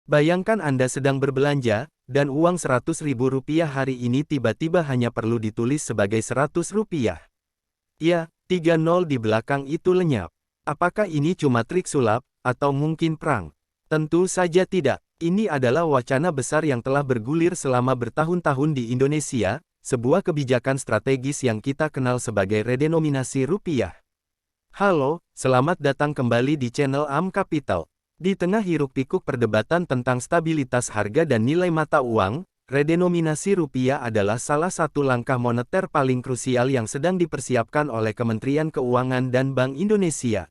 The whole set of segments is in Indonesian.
Bayangkan Anda sedang berbelanja, dan uang Rp100.000 hari ini tiba-tiba hanya perlu ditulis sebagai Rp100. Ya, 3 nol di belakang itu lenyap. Apakah ini cuma trik sulap, atau mungkin perang? Tentu saja tidak. Ini adalah wacana besar yang telah bergulir selama bertahun-tahun di Indonesia, sebuah kebijakan strategis yang kita kenal sebagai redenominasi rupiah. Halo, selamat datang kembali di channel AM Capital. Di tengah hiruk-pikuk perdebatan tentang stabilitas harga dan nilai mata uang, redenominasi rupiah adalah salah satu langkah moneter paling krusial yang sedang dipersiapkan oleh Kementerian Keuangan dan Bank Indonesia.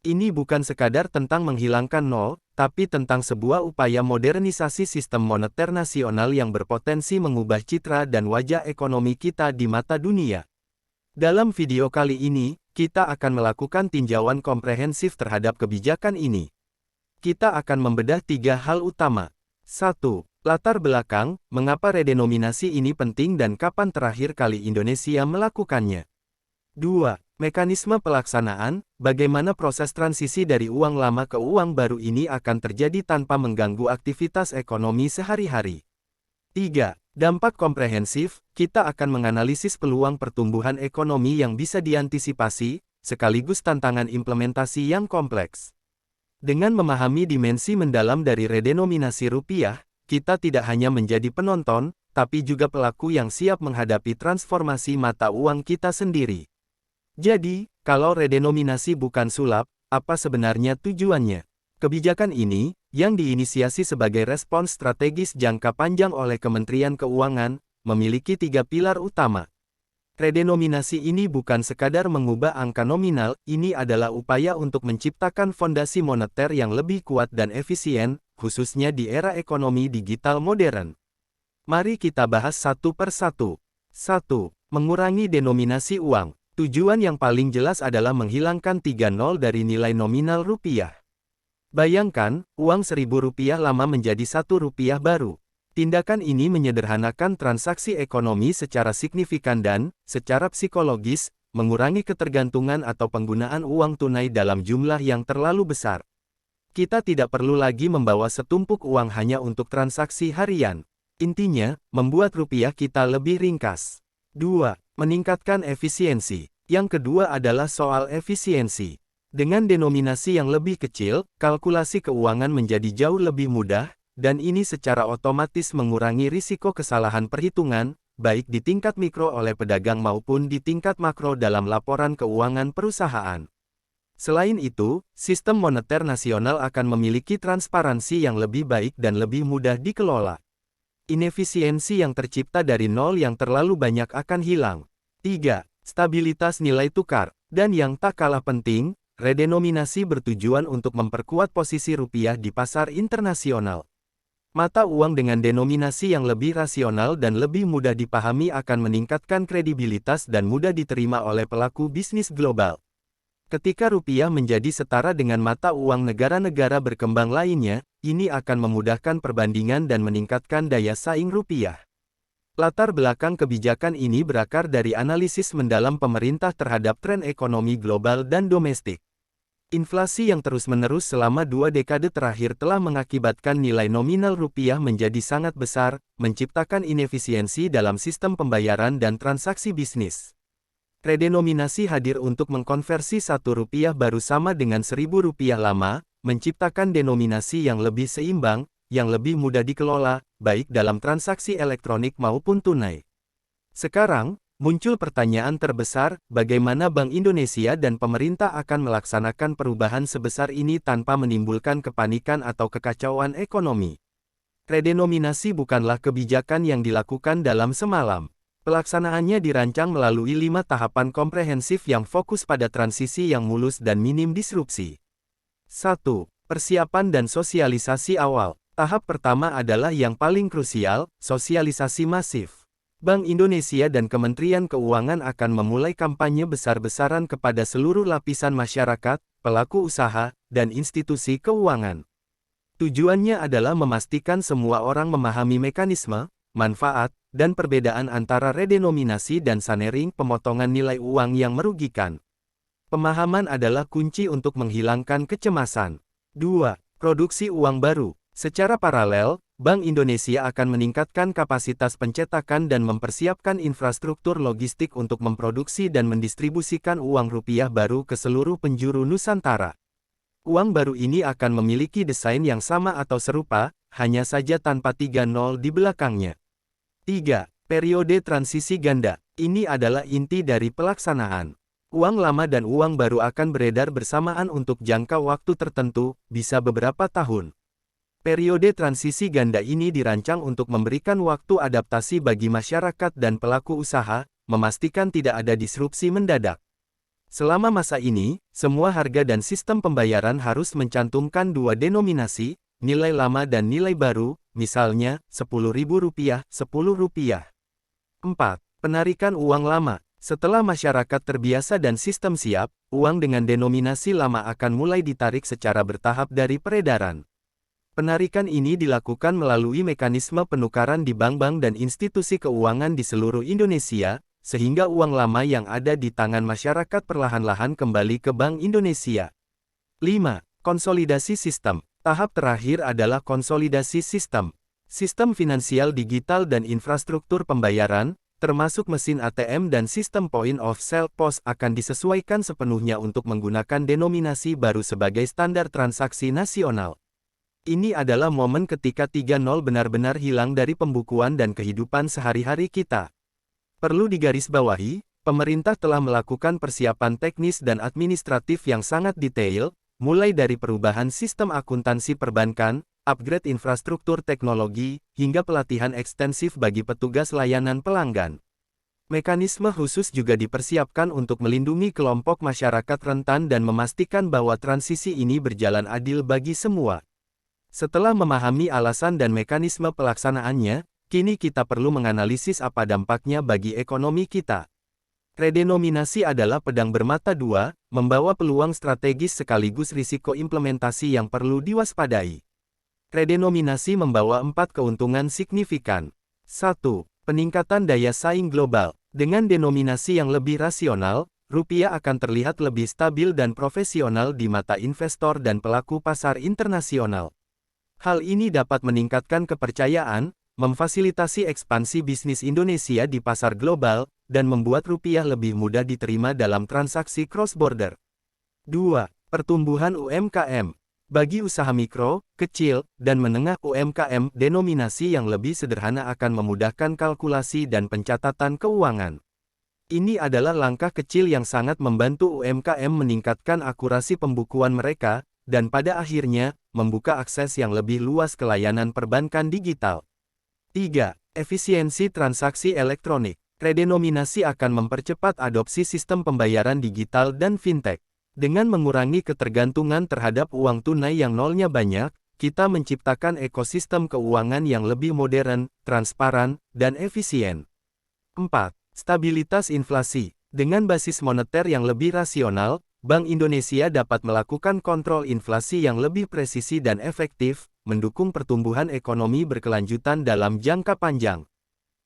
Ini bukan sekadar tentang menghilangkan nol, tapi tentang sebuah upaya modernisasi sistem moneter nasional yang berpotensi mengubah citra dan wajah ekonomi kita di mata dunia. Dalam video kali ini, kita akan melakukan tinjauan komprehensif terhadap kebijakan ini. Kita akan membedah 3 hal utama. 1. Latar belakang, mengapa redenominasi ini penting dan kapan terakhir kali Indonesia melakukannya. 2. Mekanisme pelaksanaan, bagaimana proses transisi dari uang lama ke uang baru ini akan terjadi tanpa mengganggu aktivitas ekonomi sehari-hari. 3. Dampak komprehensif, kita akan menganalisis peluang pertumbuhan ekonomi yang bisa diantisipasi, sekaligus tantangan implementasi yang kompleks. Dengan memahami dimensi mendalam dari redenominasi rupiah, kita tidak hanya menjadi penonton, tapi juga pelaku yang siap menghadapi transformasi mata uang kita sendiri. Jadi, kalau redenominasi bukan sulap, apa sebenarnya tujuannya? Kebijakan ini, yang diinisiasi sebagai respons strategis jangka panjang oleh Kementerian Keuangan, memiliki 3 pilar utama. Redenominasi ini bukan sekadar mengubah angka nominal, ini adalah upaya untuk menciptakan fondasi moneter yang lebih kuat dan efisien, khususnya di era ekonomi digital modern. Mari kita bahas satu per satu. 1. Mengurangi denominasi uang. Tujuan yang paling jelas adalah menghilangkan 3 nol dari nilai nominal rupiah. Bayangkan, uang Rp1.000 lama menjadi Rp1 baru. Tindakan ini menyederhanakan transaksi ekonomi secara signifikan dan, secara psikologis, mengurangi ketergantungan atau penggunaan uang tunai dalam jumlah yang terlalu besar. Kita tidak perlu lagi membawa setumpuk uang hanya untuk transaksi harian. Intinya, membuat rupiah kita lebih ringkas. 2. Meningkatkan efisiensi. Yang kedua adalah soal efisiensi. Dengan denominasi yang lebih kecil, kalkulasi keuangan menjadi jauh lebih mudah, dan ini secara otomatis mengurangi risiko kesalahan perhitungan, baik di tingkat mikro oleh pedagang maupun di tingkat makro dalam laporan keuangan perusahaan. Selain itu, sistem moneter nasional akan memiliki transparansi yang lebih baik dan lebih mudah dikelola. Inefisiensi yang tercipta dari nol yang terlalu banyak akan hilang. 3. Stabilitas nilai tukar. Dan yang tak kalah penting, redenominasi bertujuan untuk memperkuat posisi rupiah di pasar internasional. Mata uang dengan denominasi yang lebih rasional dan lebih mudah dipahami akan meningkatkan kredibilitas dan mudah diterima oleh pelaku bisnis global. Ketika rupiah menjadi setara dengan mata uang negara-negara berkembang lainnya, ini akan memudahkan perbandingan dan meningkatkan daya saing rupiah. Latar belakang kebijakan ini berakar dari analisis mendalam pemerintah terhadap tren ekonomi global dan domestik. Inflasi yang terus-menerus selama 2 dekade terakhir telah mengakibatkan nilai nominal rupiah menjadi sangat besar, menciptakan inefisiensi dalam sistem pembayaran dan transaksi bisnis. Redenominasi hadir untuk mengkonversi Rp1 baru sama dengan Rp1.000 lama, menciptakan denominasi yang lebih seimbang, yang lebih mudah dikelola, baik dalam transaksi elektronik maupun tunai. Sekarang, muncul pertanyaan terbesar, bagaimana Bank Indonesia dan pemerintah akan melaksanakan perubahan sebesar ini tanpa menimbulkan kepanikan atau kekacauan ekonomi. Redenominasi bukanlah kebijakan yang dilakukan dalam semalam. Pelaksanaannya dirancang melalui 5 tahapan komprehensif yang fokus pada transisi yang mulus dan minim disrupsi. 1. Persiapan dan sosialisasi awal. Tahap pertama adalah yang paling krusial, sosialisasi masif. Bank Indonesia dan Kementerian Keuangan akan memulai kampanye besar-besaran kepada seluruh lapisan masyarakat, pelaku usaha, dan institusi keuangan. Tujuannya adalah memastikan semua orang memahami mekanisme, manfaat, dan perbedaan antara redenominasi dan sanering pemotongan nilai uang yang merugikan. Pemahaman adalah kunci untuk menghilangkan kecemasan. 2. Produksi uang baru. Secara paralel, Bank Indonesia akan meningkatkan kapasitas pencetakan dan mempersiapkan infrastruktur logistik untuk memproduksi dan mendistribusikan uang rupiah baru ke seluruh penjuru Nusantara. Uang baru ini akan memiliki desain yang sama atau serupa, hanya saja tanpa 3 nol di belakangnya. 3. Periode transisi ganda. Ini adalah inti dari pelaksanaan. Uang lama dan uang baru akan beredar bersamaan untuk jangka waktu tertentu, bisa beberapa tahun. Periode transisi ganda ini dirancang untuk memberikan waktu adaptasi bagi masyarakat dan pelaku usaha, memastikan tidak ada disrupsi mendadak. Selama masa ini, semua harga dan sistem pembayaran harus mencantumkan dua denominasi, nilai lama dan nilai baru, misalnya, Rp10.000, Rp10. 4. Penarikan uang lama. Setelah masyarakat terbiasa dan sistem siap, uang dengan denominasi lama akan mulai ditarik secara bertahap dari peredaran. Penarikan ini dilakukan melalui mekanisme penukaran di bank-bank dan institusi keuangan di seluruh Indonesia, sehingga uang lama yang ada di tangan masyarakat perlahan-lahan kembali ke Bank Indonesia. 5. Konsolidasi sistem. Tahap terakhir adalah konsolidasi sistem. Sistem finansial digital dan infrastruktur pembayaran, termasuk mesin ATM dan sistem point of sale POS akan disesuaikan sepenuhnya untuk menggunakan denominasi baru sebagai standar transaksi nasional. Ini adalah momen ketika 3 nol benar-benar hilang dari pembukuan dan kehidupan sehari-hari kita. Perlu digarisbawahi, pemerintah telah melakukan persiapan teknis dan administratif yang sangat detail, mulai dari perubahan sistem akuntansi perbankan, upgrade infrastruktur teknologi, hingga pelatihan ekstensif bagi petugas layanan pelanggan. Mekanisme khusus juga dipersiapkan untuk melindungi kelompok masyarakat rentan dan memastikan bahwa transisi ini berjalan adil bagi semua. Setelah memahami alasan dan mekanisme pelaksanaannya, kini kita perlu menganalisis apa dampaknya bagi ekonomi kita. Redenominasi adalah pedang bermata dua, membawa peluang strategis sekaligus risiko implementasi yang perlu diwaspadai. Redenominasi membawa 4 keuntungan signifikan. 1. Peningkatan daya saing global. Dengan denominasi yang lebih rasional, rupiah akan terlihat lebih stabil dan profesional di mata investor dan pelaku pasar internasional. Hal ini dapat meningkatkan kepercayaan, memfasilitasi ekspansi bisnis Indonesia di pasar global, dan membuat rupiah lebih mudah diterima dalam transaksi cross-border. 2. Pertumbuhan UMKM. Bagi usaha mikro, kecil, dan menengah UMKM, denominasi yang lebih sederhana akan memudahkan kalkulasi dan pencatatan keuangan. Ini adalah langkah kecil yang sangat membantu UMKM meningkatkan akurasi pembukuan mereka, dan pada akhirnya, membuka akses yang lebih luas ke layanan perbankan digital. 3. Efisiensi transaksi elektronik. Redenominasi akan mempercepat adopsi sistem pembayaran digital dan fintech. Dengan mengurangi ketergantungan terhadap uang tunai yang nolnya banyak, kita menciptakan ekosistem keuangan yang lebih modern, transparan, dan efisien. 4. Stabilitas inflasi. Dengan basis moneter yang lebih rasional, Bank Indonesia dapat melakukan kontrol inflasi yang lebih presisi dan efektif, mendukung pertumbuhan ekonomi berkelanjutan dalam jangka panjang.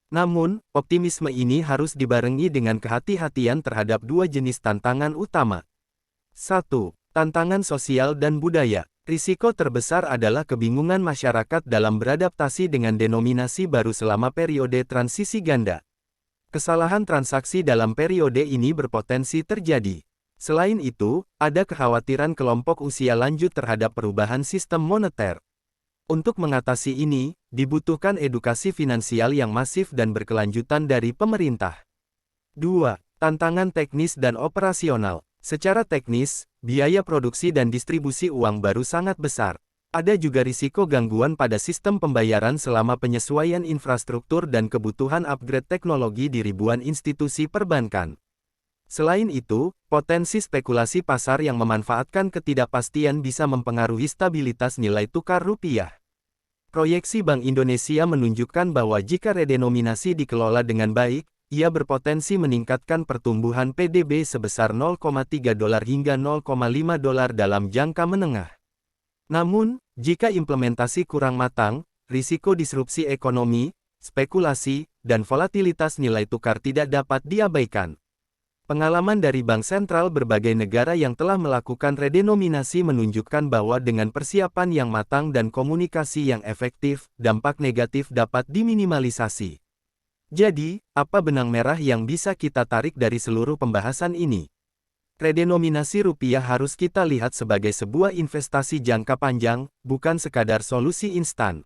Namun, optimisme ini harus dibarengi dengan kehati-hatian terhadap dua jenis tantangan utama. 1. Tantangan sosial dan budaya. Risiko terbesar adalah kebingungan masyarakat dalam beradaptasi dengan denominasi baru selama periode transisi ganda. Kesalahan transaksi dalam periode ini berpotensi terjadi. Selain itu, ada kekhawatiran kelompok usia lanjut terhadap perubahan sistem moneter. Untuk mengatasi ini, dibutuhkan edukasi finansial yang masif dan berkelanjutan dari pemerintah. 2. Tantangan teknis dan operasional. Secara teknis, biaya produksi dan distribusi uang baru sangat besar. Ada juga risiko gangguan pada sistem pembayaran selama penyesuaian infrastruktur dan kebutuhan upgrade teknologi di ribuan institusi perbankan. Selain itu, potensi spekulasi pasar yang memanfaatkan ketidakpastian bisa mempengaruhi stabilitas nilai tukar rupiah. Proyeksi Bank Indonesia menunjukkan bahwa jika redenominasi dikelola dengan baik, ia berpotensi meningkatkan pertumbuhan PDB sebesar $0,3 hingga $0,5 dalam jangka menengah. Namun, jika implementasi kurang matang, risiko disrupsi ekonomi, spekulasi, dan volatilitas nilai tukar tidak dapat diabaikan. Pengalaman dari bank sentral berbagai negara yang telah melakukan redenominasi menunjukkan bahwa dengan persiapan yang matang dan komunikasi yang efektif, dampak negatif dapat diminimalisasi. Jadi, apa benang merah yang bisa kita tarik dari seluruh pembahasan ini? Redenominasi rupiah harus kita lihat sebagai sebuah investasi jangka panjang, bukan sekadar solusi instan.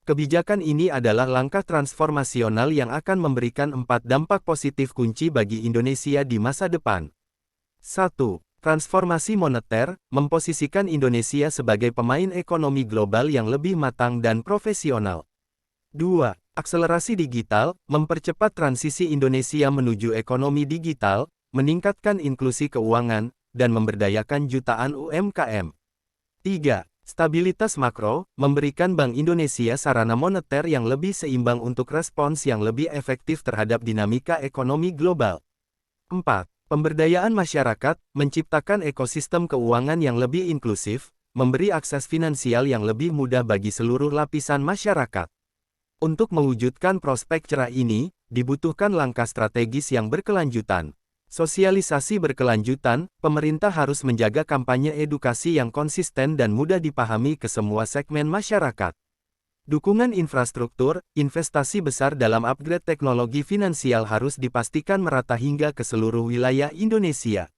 Kebijakan ini adalah langkah transformasional yang akan memberikan 4 dampak positif kunci bagi Indonesia di masa depan. 1. Transformasi moneter, memposisikan Indonesia sebagai pemain ekonomi global yang lebih matang dan profesional. 2. Akselerasi digital, mempercepat transisi Indonesia menuju ekonomi digital, meningkatkan inklusi keuangan, dan memberdayakan jutaan UMKM. 3. Stabilitas makro, memberikan Bank Indonesia sarana moneter yang lebih seimbang untuk respons yang lebih efektif terhadap dinamika ekonomi global. 4. Pemberdayaan masyarakat, menciptakan ekosistem keuangan yang lebih inklusif, memberi akses finansial yang lebih mudah bagi seluruh lapisan masyarakat. Untuk mewujudkan prospek cerah ini, dibutuhkan langkah strategis yang berkelanjutan. Sosialisasi berkelanjutan, pemerintah harus menjaga kampanye edukasi yang konsisten dan mudah dipahami ke semua segmen masyarakat. Dukungan infrastruktur, investasi besar dalam upgrade teknologi finansial harus dipastikan merata hingga ke seluruh wilayah Indonesia.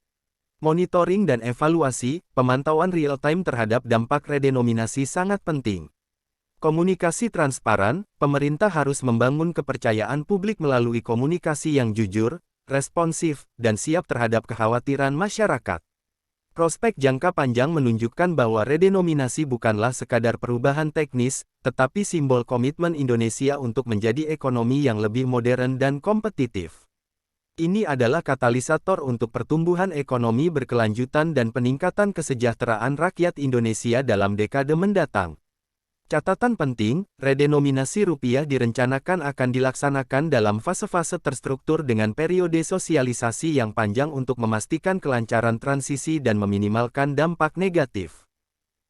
Monitoring dan evaluasi, pemantauan real-time terhadap dampak redenominasi sangat penting. Komunikasi transparan, pemerintah harus membangun kepercayaan publik melalui komunikasi yang jujur, responsif, dan siap terhadap kekhawatiran masyarakat. Prospek jangka panjang menunjukkan bahwa redenominasi bukanlah sekadar perubahan teknis, tetapi simbol komitmen Indonesia untuk menjadi ekonomi yang lebih modern dan kompetitif. Ini adalah katalisator untuk pertumbuhan ekonomi berkelanjutan dan peningkatan kesejahteraan rakyat Indonesia dalam dekade mendatang. Catatan penting, redenominasi rupiah direncanakan akan dilaksanakan dalam fase-fase terstruktur dengan periode sosialisasi yang panjang untuk memastikan kelancaran transisi dan meminimalkan dampak negatif.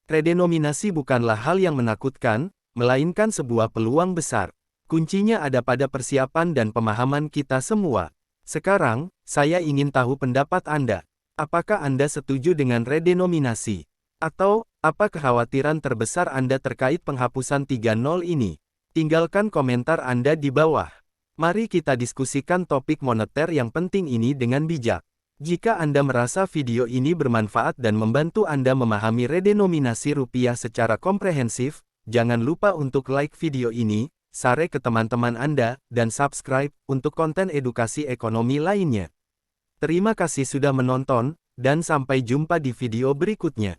Redenominasi bukanlah hal yang menakutkan, melainkan sebuah peluang besar. Kuncinya ada pada persiapan dan pemahaman kita semua. Sekarang, saya ingin tahu pendapat Anda. Apakah Anda setuju dengan redenominasi? Atau, apa kekhawatiran terbesar Anda terkait penghapusan 3.0 ini? Tinggalkan komentar Anda di bawah. Mari kita diskusikan topik moneter yang penting ini dengan bijak. Jika Anda merasa video ini bermanfaat dan membantu Anda memahami redenominasi rupiah secara komprehensif, jangan lupa untuk like video ini, share ke teman-teman Anda, dan subscribe untuk konten edukasi ekonomi lainnya. Terima kasih sudah menonton, dan sampai jumpa di video berikutnya.